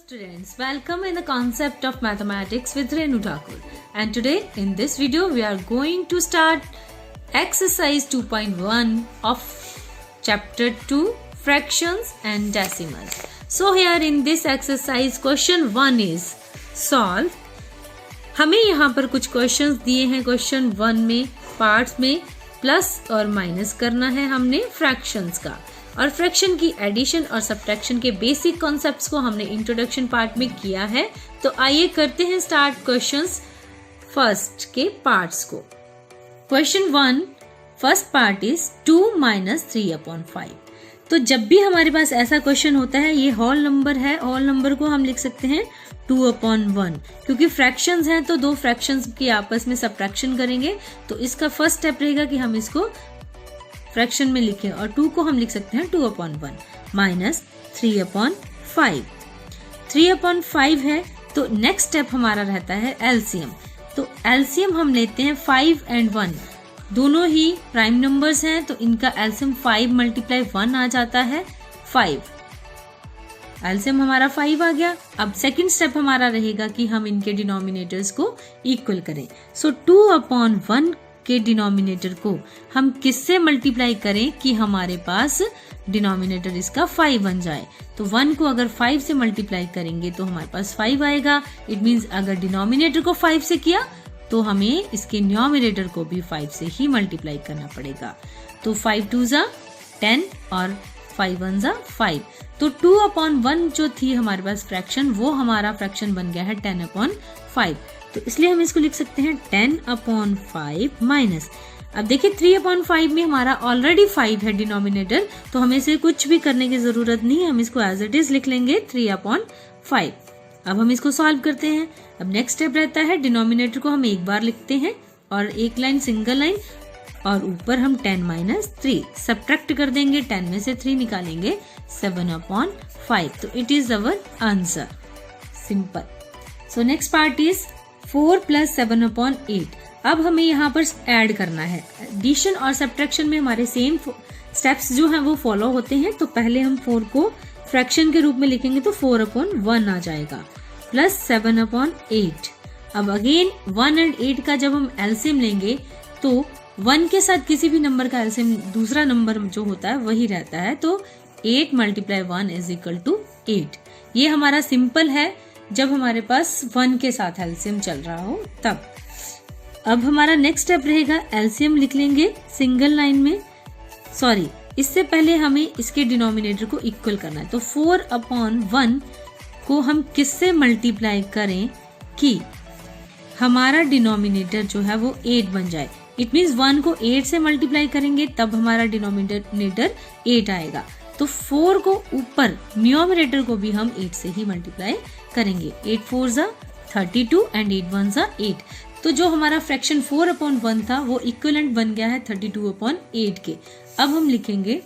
students, welcome in the concept of mathematics with Renu Thakur. And today in this video we are going to start exercise 2.1 of chapter 2 fractions and decimals. So here in this exercise question 1 is solve. हमें यहाँ पर कुछ questions दिए हैं question 1 में parts में plus और minus करना है हमने फ्रैक्शंस का और फ्रैक्शन की एडिशन और सब्ट्रैक्शन के बेसिक कॉन्सेप्ट्स को हमने इंट्रोडक्शन पार्ट में किया है। तो आइए करते हैं स्टार्ट क्वेश्चंस फर्स्ट के पार्ट्स को। Question 1 first part is 2 minus 3/5। तो जब भी हमारे पास ऐसा क्वेश्चन होता है, ये होल नंबर है, होल नंबर को हम लिख सकते हैं 2/1 क्योंकि फ्रैक्शंस हैं तो दो फ्रैक्शंस की आपस में सब्ट्रैक्शन करेंगे। तो इसका फर्स्ट स्टेप रहेगा कि हम इसको फ्रैक्शन में लिखें और 2 को हम लिख सकते हैं 2/1 माइनस 3/5। 3/5 है तो नेक्स्ट स्टेप हमारा रहता है एलसीएम। तो एलसीएम हम लेते हैं 5 and 1, दोनों ही प्राइम नंबर्स हैं तो इनका एलसीएम 5 × 1 आ जाता है 5। एलसीएम हमारा 5 आ गया। अब सेकंड स्टेप हमारा रहेगा कि हम इनके डिनोमिनेटर्स को इक्वल करें। सो 2/1 के डिनोमिनेटर को हम किससे मल्टीप्लाई करें कि हमारे पास डिनोमिनेटर इसका 5 बन जाए। तो 1 को अगर 5 से मल्टीप्लाई करेंगे तो हमारे पास 5 आएगा। इट मींस अगर डिनोमिनेटर को 5 से किया तो हमें इसके न्यूमरेटर को भी 5 से ही मल्टीप्लाई करना पड़ेगा। तो 5 2 जा 10 और 5 1 जा 5। तो 2/1 जो थी हमारे पास फ्रैक्शन, वो हमारा फ्रैक्शन बन गया है 10/5। तो इसलिए हम इसको लिख सकते हैं 10/5 माइनस। अब देखिए 3/5 में हमारा ऑलरेडी 5 है डिनोमिनेटर, तो हमें इसे कुछ भी करने की जरूरत नहीं है, हम इसको एज इट इज लिख लेंगे 3/5। अब हम इसको सॉल्व करते हैं। अब नेक्स्ट स्टेप रहता है डिनोमिनेटर को हम एक बार लिखते हैं और एक लाइन सिंगल लाइन और ऊपर हम 10 - 3 सब्ट्रैक्ट कर देंगे। 10 में से 3 निकालेंगे 7/5। तो it is our answer, simple. So next part is 4 + 7/8। अब हमें यहाँ पर ऐड करना है। एडिशन और सब्ट्रैक्शन में हमारे सेम स्टेप्स जो हैं वो फॉलो होते हैं। तो पहले हम 4 को फ्रैक्शन के रूप में लिखेंगे तो 4/1 आ जाएगा प्लस 7/8। अब अगेन 1 और 8 का जब हम एलसीएम लेंगे तो 1 के साथ किसी भी नंबर का एलसीएम दूसरा नंबर जो होता है वही रहता है। तो 8 × 1 = 8। ये हमारा सिंपल है जब हमारे पास 1 के साथ एलसीएम चल रहा हो तब। अब हमारा नेक्स्ट स्टेप रहेगा एलसीएम लिख लेंगे सिंगल लाइन में। सॉरी, इससे पहले हमें इसके डिनोमिनेटर को इक्वल करना है। तो 4/1 को हम किससे मल्टीप्लाई करें कि हमारा डिनोमिनेटर जो है वो 8 बन जाए। इट मीन्स 1 को 8 से मल्टीप्लाई करेंगे तब हमारा डिनोमिनेटर 8 आएगा। तो 4 को ऊपर न्यूमरेटर को भी हम 8 से ही मल्टीप्लाई करेंगे। 8 4 जा 32 and 8 1 जा 8। तो जो हमारा फ्रैक्शन 4/1 था वो इक्विवेलेंट बन गया है 32/8 के। अब हम लिखेंगे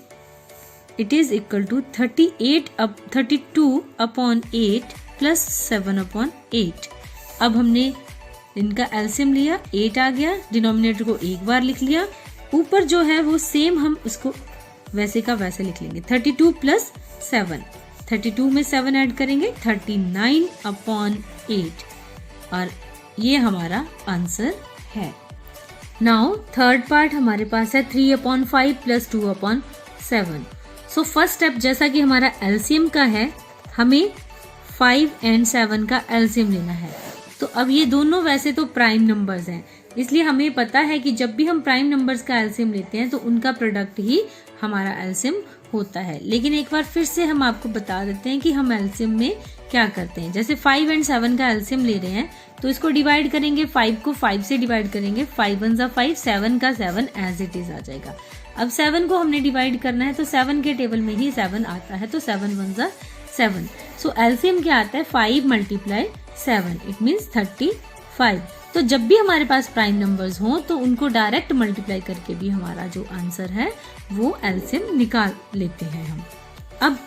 it is equal to 32/8 plus 7/8। अब हमने इनका एलसीएम लिया, 8 आ गया, डिनोमिनेटर को एक बार लिख लिया, ऊपर जो है वो सेम हम उसको वैसे का वैसे लिख लेंगे 32 + 7। 32 में 7 ऐड करेंगे 39/8 और ये हमारा आंसर है। नाउ थर्ड पार्ट हमारे पास है 3/5 + 2/7। सो फर्स्ट स्टेप जैसा कि हमारा एलसीएम का है, हमें 5 and 7 का एलसीएम लेना है। तो अब ये दोनों वैसे तो प्राइम नंबर्स हैं, इसलिए हमें पता है कि जब भी हम प्राइम नंबर्स का एलसीएम लेते हैं तो उनका प्रोडक्ट ही हमारा एलसीएम होता है। लेकिन एक बार फिर से हम आपको बता देते हैं कि हम एलसीएम में क्या करते हैं। जैसे 5 and 7 का एलसीएम ले रहे हैं तो इसको डिवाइड करेंगे, 5 को 5 से डिवाइड करेंगे, 5 1 जा 5, 7 का 7 एज इट इज आ जाएगा। अब 7 को हमने डिवाइड करना है तो 7 के टेबल में ही 7 आता है, तो 7 1 जा 7। सो एलसीएम क्या आता है 5 × 7, इट मीन्स 35। तो जब भी हमारे पास प्राइम नंबर्स हों तो उनको डायरेक्ट मल्टीप्लाई करके भी हमारा जो आंसर है वो एलसीएम निकाल लेते हैं हम। अब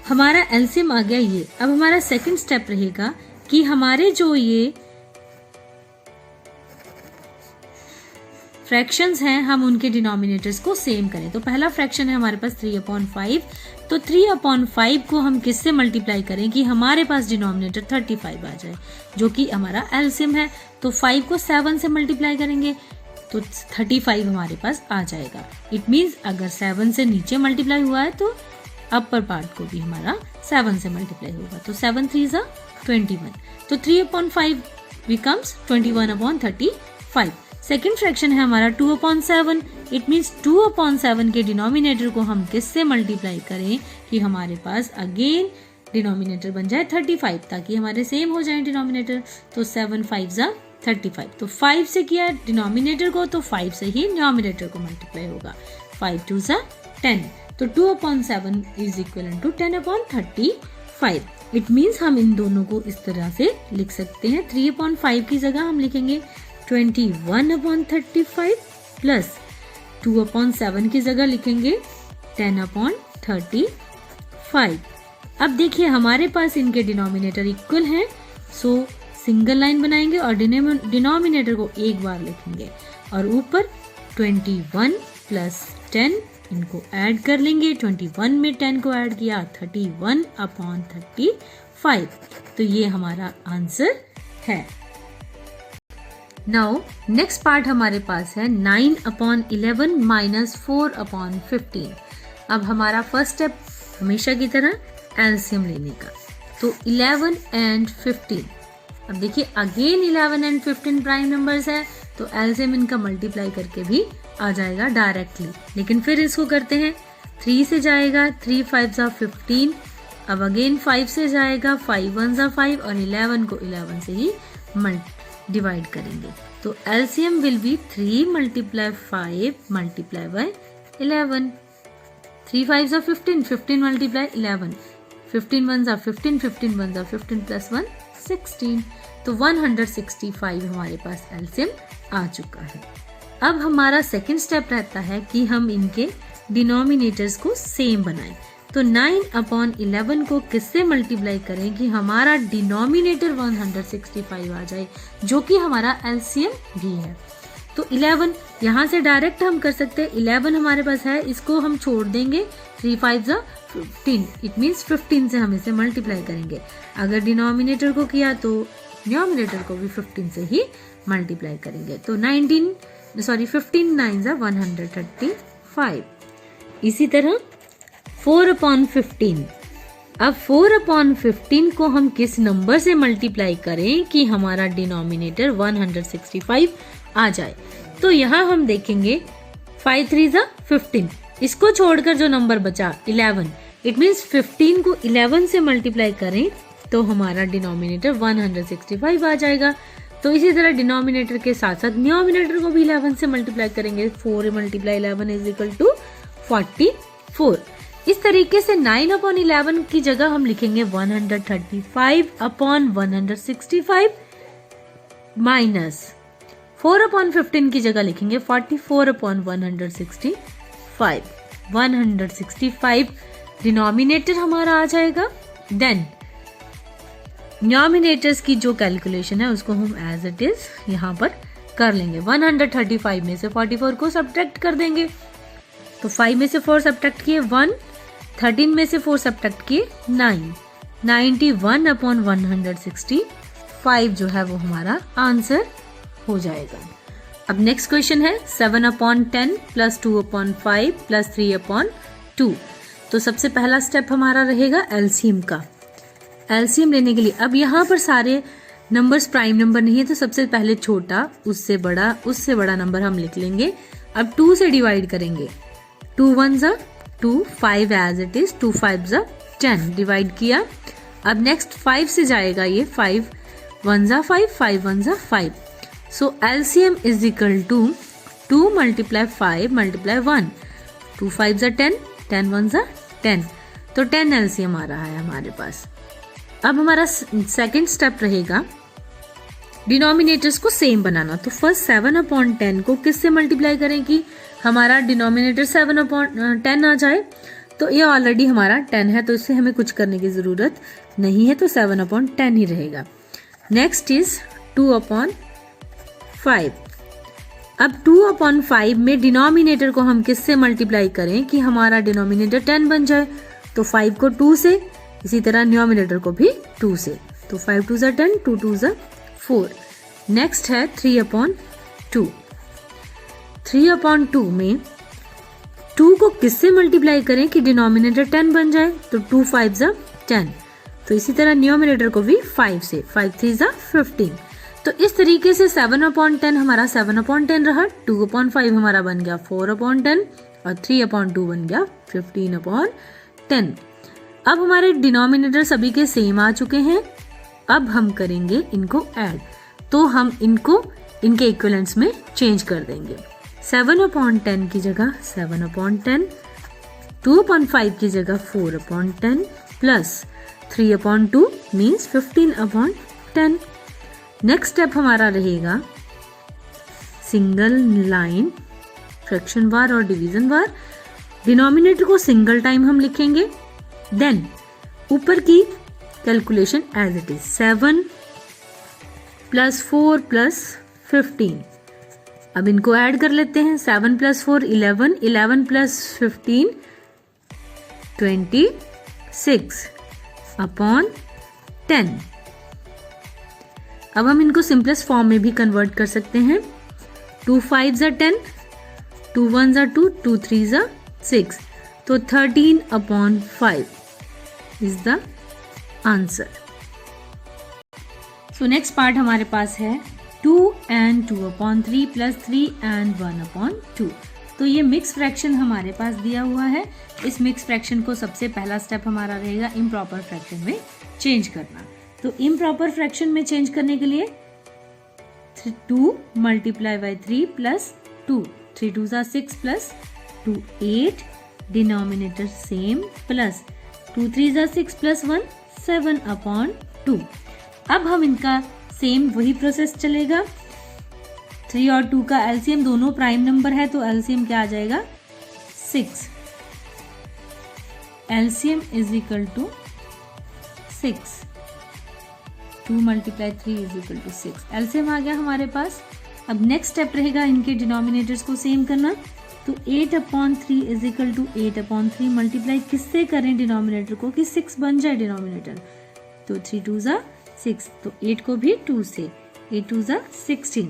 हमारा एलसीएम आ गया ये। अब हमारा सेकंड स्टेप रहेगा कि हमारे जो ये फ्रैक्शंस हैं हम उनके डिनोमिनेटर्स को सेम करें। तो पहला फ्रैक्शन है हमारे पास 3/5, तो 3/5 को हम किससे मल्टीप्लाई करें कि हमारे पास डिनोमिनेटर 35 आ जाए, जो कि हमारा एलसीएम है। तो 5 को 7 से मल्टीप्लाई करेंगे तो 35 हमारे पास आ जाएगा। इट मीन्स अगर 7 से नीचे मल्टीप्लाई हुआ है तो अपर पार्ट को भी हमारा 7 से मल्टीप्लाई होगा। तो 7 3 = 21, तो 3/5 becomes 21/35। सेकेंड फ्रैक्शन है हमारा 2/7। इट मीन्स 2/7 के डिनोमिनेटर को हम किससे मल्टीप्लाई करें कि हमारे पास अगेन डिनोमिनेटर बन जाए 35, ताकि हमारे सेम हो जाए डिनोमिनेटर। तो 7 5 = 35, तो 5 से किया डिनोमिनेटर को तो 5 से ही डिनोमिनेटर को मल्टीप्लाई होगा। 5 2 = 10, तो 2/7 = 10/35। इट मीन्स हम इन दोनों को इस तरह से लिख सकते हैं। 3/5 की जगह हम लिखेंगे 21/35 प्लस 2/7 की जगह लिखेंगे 10/35। अब देखिए हमारे पास इनके डिनोमिनेटर इक्वल हैं, सो सिंगल लाइन बनाएंगे और डिनोमिनेटर को एक बार लिखेंगे और ऊपर 21 + 10 इनको ऐड कर लेंगे। 21 में 10 को ऐड किया 31/35, तो ये हमारा आंसर है। नाउ नेक्स्ट पार्ट हमारे पास है 9/11 - 4/15। अब हमारा फर्स्ट स्टेप हमेशा की तरह एलसीएम लेने का। तो 11 and 15, अब देखिए अगेन 11 and 15 प्राइम नंबर्स है, तो एलसीएम इनका मल्टीप्लाई करके भी आ जाएगा डायरेक्टली। लेकिन फिर इसको करते हैं, 3 से जाएगा 3 5 = 15, अब अगेन 5 से जाएगा 5 1 = 5 और 11 को 11 से ही डिवाइड करेंगे। तो एलसीएम विल बी 3 × 5 × 11। 3 5 = 15, 15 × 11, 15 1 = 15, 15 1 = 15 + 1 16, तो 165 हमारे पास एलसीएम आ चुका है। अब हमारा सेकंड स्टेप रहता है कि हम इनके डिनोमिनेटर्स को सेम बनाएं। तो 9/11 को किससे मल्टीप्लाई करें कि हमारा डिनोमिनेटर 165 आ जाए, जो कि हमारा एलसीएम भी है। तो 11 यहाँ से डायरेक्ट हम कर सकते हैं, 11 हमारे पास है, इसको हम छोड़ देंगे, 3 5 = 15, इट मीन्स 15 से हम इसे मल्टीप्लाई करेंगे। अगर डिनोमिनेटर को किया तो डिनोमिनेटर को भी 15 से ही मल्टीप्लाई करेंगे। तो 15 9 = 135। इसी तरह 4/15, अब 4/15 को हम किस नंबर से मल्टीप्लाई करें कि हमारा डिनोमिनेटर 165 आ जाए। तो यहाँ हम देखेंगे 5 3 = 15, इसको छोड़कर जो नंबर बचा 11, इट मीन्स 15 को 11 से मल्टीप्लाई करें तो हमारा डिनोमिनेटर 165 आ जाएगा। तो इसी तरह डिनोमिनेटर के साथ साथ न्यूमरेटर को भी 11 से मल्टीप्लाई करेंगे। 4 × 11 = 44। इस तरीके से 9/11 की जगह हम लिखेंगे 135/165 माइनस 4/15 की जगह लिखेंगे 44/165। 165 डिनोमिनेटर हमारा आ जाएगा। देन न्यूमरेटर्स की जो कैलकुलेशन है उसको हम एज इट इज यहाँ पर कर लेंगे। 135 में से 44 को सब्ट्रैक्ट कर देंगे, तो 5 में से 4 सब्ट्रैक्ट किए 1, 13 में से 4 सब्ट्रैक्ट किए 9, 91/165 जो है वो हमारा आंसर हो जाएगा। अब नेक्स्ट क्वेश्चन है 7/10 + 2/5 + 3/2। तो सबसे पहला स्टेप हमारा रहेगा एलसीएम का। एलसीएम लेने के लिए अब यहाँ पर सारे नंबर्स प्राइम नंबर नहीं है, तो सबसे पहले छोटा उससे बड़ा नंबर हम लिख लेंगे। अब 2 से डिवाइड करेंगे, 2 1 = 2, 5 एज इट इज, 2 5 = 10 डिवाइड किया। अब नेक्स्ट 5 से जाएगा, ये 5 1 = 5, 5 1 = 5। So LCM is equal to 2 × 5 × 1, 2 5 = 10, 10 1 = 10, तो 10 एलसीएम आ रहा है हमारे पास। अब हमारा सेकंड स्टेप रहेगा डिनोमिनेटर्स को सेम बनाना। तो फर्स्ट 7/10 को किससे मल्टीप्लाई करें कि हमारा डिनोमिनेटर 7/10 आ जाए। तो ये ऑलरेडी हमारा 10 है, तो इससे हमें कुछ करने की ज़रूरत नहीं है, तो 7/10 ही रहेगा। Next is 2/5। अब 2/5 में डिनोमिनेटर को हम किससे मल्टीप्लाई करें कि हमारा डिनोमिनेटर 10 बन जाए? तो 5 को 2 से, इसी तरह न्यूमरेटर को भी 2 से। तो 5 2 ज़ा 10, 2 2 ज़ा 4। नेक्स्ट है 3/2। 3/2 में 2 को किससे मल्टीप्लाई करें कि डिनोमिनेटर 10 बन जाए? तो 2 5 ज़ा 10। तो इसी तरह न्यूमरेटर को भी 5 से, 5 3 ज़ा 15। तो इस तरीके से 7/10 हमारा 7/10 रहा, 2/5 हमारा बन गया 4/10 और 3/2 बन गया 15/10। अब हमारे डिनोमिनेटर सभी के सेम आ चुके हैं। अब हम करेंगे इनको ऐड, तो हम इनको इनके इक्विवेलेंट्स में चेंज कर देंगे। 7/10 की जगह 7/10, 2/5 की जगह 4/10 प्लस 3/2 मीन्स 15/10। नेक्स्ट स्टेप हमारा रहेगा सिंगल लाइन फ्रैक्शन वार और डिवीजन वार। डिनोमिनेटर को सिंगल टाइम हम लिखेंगे, देन ऊपर की कैलकुलेशन एज इट इज 7 + 4 + 15। अब इनको ऐड कर लेते हैं। 7 + 4 11, 11 + 15 26/10। अब हम इनको सिंपलेस्ट फॉर्म में भी कन्वर्ट कर सकते हैं। 2 5 ज़ा 10, 2 1 ज़ा 2, 2 3 ज़ा 6। तो 13/5 is the answer. So next part हमारे पास है 2 and 2/3 + 3 and 1/2। तो ये मिक्स फ्रैक्शन हमारे पास दिया हुआ है। इस मिक्स फ्रैक्शन को सबसे पहला स्टेप हमारा रहेगा इम्प्रॉपर फ्रैक्शन में चेंज करना। तो इम्प्रॉपर फ्रैक्शन में चेंज करने के लिए 2 × 3 + 2, 3 2 ज़ा 6 + 2 8, डिनोमिनेटर सेम, प्लस 2 3 ज़ा 6 + 1 7/2। अब हम इनका सेम वही प्रोसेस चलेगा। 3 और 2 का एलसीएम, दोनों प्राइम नंबर है तो एलसीएम क्या आ जाएगा? 6। LCM is equal to 6। 2 × 3 = 6। LCM आ गया हमारे पास। अब नेक्स्ट स्टेप रहेगा इनके डिनोमिनेटर्स को सेम करना। तो 8/3 = 8/3 मल्टीप्लाई किससे करें डिनोमिनेटर को कि 6 बन जाए डिनोमिनेटर? तो 3 2 ज़ा 6, तो 8 को भी 2 से, 8 2 ज़ा 16।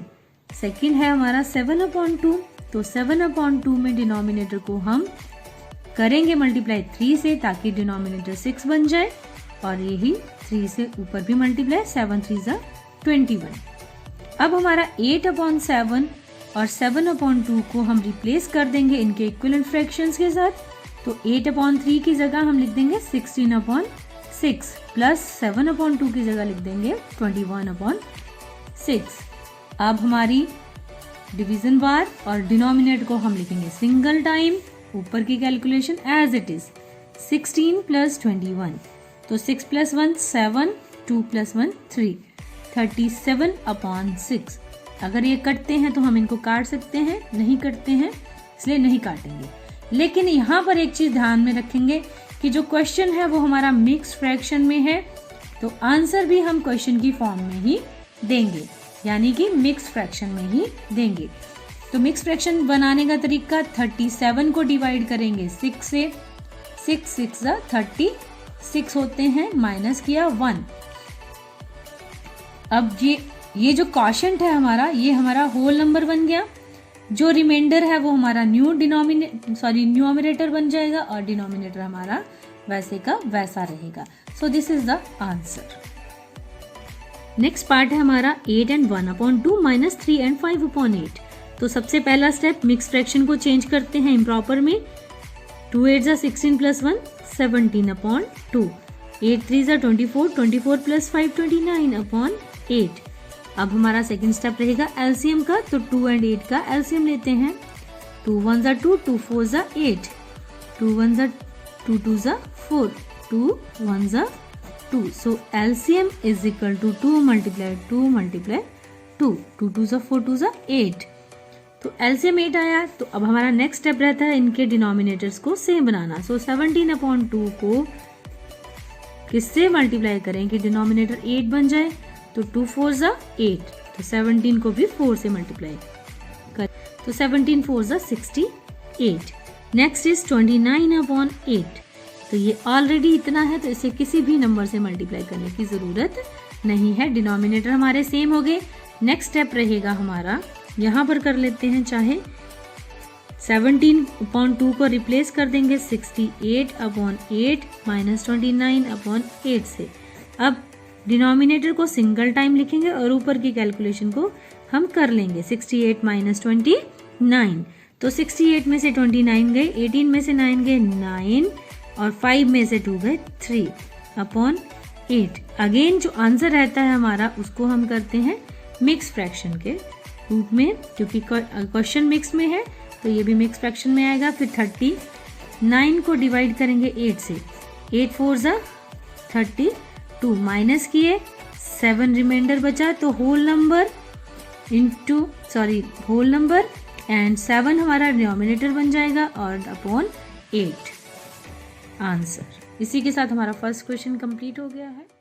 सेकेंड है हमारा 7/2। तो 7/2 में डिनोमिनेटर को हम करेंगे मल्टीप्लाई 3 से ताकि डिनोमिनेटर 6 बन जाए, और यही 3 से ऊपर भी मल्टीप्लाई, 7 3 ज़ा 21। अब हमारा 8/7 और 7/2 को हम रिप्लेस कर देंगे इनके इक्विवेलेंट फ्रैक्शंस के साथ। तो 8/3 की जगह हम लिख देंगे 16/6 प्लस 7/2 की जगह लिख देंगे 21/6। अब हमारी डिवीजन बार और डिनोमिनेटर को हम लिखेंगे सिंगल टाइम, ऊपर की कैलकुलेशन एज इट इज 16 + 21। तो 6 + 1 7, 2 + 1 3, 37/6। अगर ये कटते हैं तो हम इनको काट सकते हैं, नहीं कटते हैं इसलिए नहीं काटेंगे। लेकिन यहाँ पर एक चीज ध्यान में रखेंगे कि जो क्वेश्चन है वो हमारा मिक्स फ्रैक्शन में है, तो आंसर भी हम क्वेश्चन की फॉर्म में ही देंगे, यानी कि मिक्स फ्रैक्शन में ही देंगे। तो मिक्स फ्रैक्शन बनाने का तरीका 37 को डिवाइड करेंगे 6 से, 6 6 ज़ा 36 होते हैं, माइनस किया 1। अब ये जो क्वोशिएंट है हमारा, ये हमारा होल नंबर बन गया। जो रिमाइंडर है वो हमारा न्यूमरेटर बन जाएगा और डिनोमिनेटर हमारा वैसे का वैसा रहेगा। So this is the answer. Next part है हमारा 8 and 1/2 माइनस 3 and 5/8। तो सबसे पहला स्टेप मिक्स फ्रैक्शन को चेंज करते हैं इम्प्रॉपर में। 2 8 ज़ा 16 + 1 17/2, 8 3 ज़ा 24, 24 + 5 29/8। अब हमारा सेकंड स्टेप रहेगा एलसीएम का। तो 2 and 8 का एलसीएम लेते हैं। 2 1 ज़ा 2, 2 4 ज़ा 8, 2 1 ज़ा 2, 2 ज़ा 4, 2 1 ज़ा 2। सो एलसीएम इज इक्वल टू 2 × 2 × 2, 2 2 ज़ा 4, 2 ज़ा 8। तो एलसीएम 8 आया। तो अब हमारा नेक्स्ट स्टेप रहता है इनके डिनोमिनेटर्स को सेम बनाना। सो 17/2 को किससे मल्टीप्लाई करें कि डिनोमिनेटर 8 बन जाए? तो 2 4 ज़ा 8, तो 17 को भी 4 से मल्टीप्लाई। कर, तो 17 4 ज़ा 68। नेक्स्ट इज 29/8, तो ये ऑलरेडी इतना है, तो इसे किसी भी नंबर से मल्टीप्लाई करने की ज़रूरत नहीं है। डिनोमिनेटर हमारे सेम हो गए। नेक्स्ट स्टेप रहेगा हमारा, यहाँ पर कर लेते हैं, चाहे 17/2 को रिप्लेस कर देंगे 68/8 माइनस 29/8 से। अब डिनोमिनेटर को सिंगल टाइम लिखेंगे और ऊपर की कैलकुलेशन को हम कर लेंगे। 68 माइनस 29, तो 68 में से 29 गए, 18 में से 9 गए 9, और 5 में से 2 गए 3/8। अगेन जो आंसर रहता है हमारा, उसको हम करते हैं मिक्स फ्रैक्शन के रूप में, क्योंकि क्वेश्चन मिक्स में है तो ये भी मिक्स फ्रैक्शन में आएगा। फिर 39 को डिवाइड करेंगे 8 से, 8 4 ज़ा 32, माइनस किए 7 रिमाइंडर बचा, तो होल नंबर एंड 7 हमारा डिनोमिनेटर बन जाएगा और अपॉन 8 आंसर। इसी के साथ हमारा फर्स्ट क्वेश्चन कंप्लीट हो गया है।